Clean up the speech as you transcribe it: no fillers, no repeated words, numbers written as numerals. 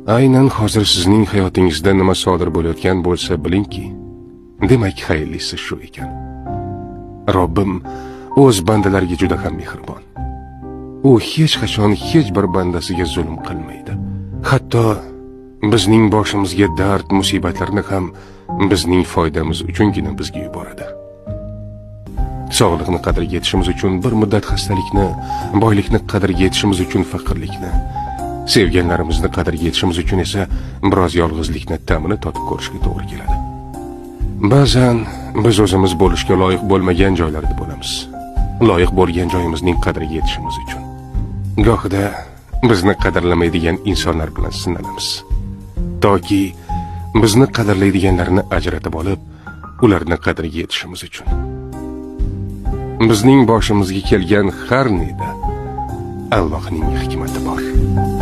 Aynan hozir sizning hayotingizda nima sodir bo'layotgan bo'lsa bilingki, demak xayrlisi shu ekan. Robbim o'z bandalariga juda ham mehribon. U hech qachon hech bir bandasiga zulm qilmaydi. Hatto bizning boshimizga dard, musibatlarni ham bizning foydamiz uchungina bizga yuboradi. Sog'liqni qadriga yetishimiz uchun bir muddat xastalikni, boylikni qadriga yetishimiz uchun faqirlikni, sevganlarimizni qadriga yetishimiz uchun esa biroz yolg'izlikni ta'mini totib ko'rishga to'g'ri keladi. Ba'zan biz o'zimiz bo'lishga loyiq bo'lmagan joylarda bo'lamiz. Loyiq bo'lgan joyimizning qadriga yetishimiz uchun. Gohida bizni qadrlamaydigan insonlar bilan sinalamiz. Toki bizni qadrlaydiganlarni ajratib olib, ularning qadriga yetishimiz uchun. Bizning boshimizga kelgan har neda Allohning hikmati bor.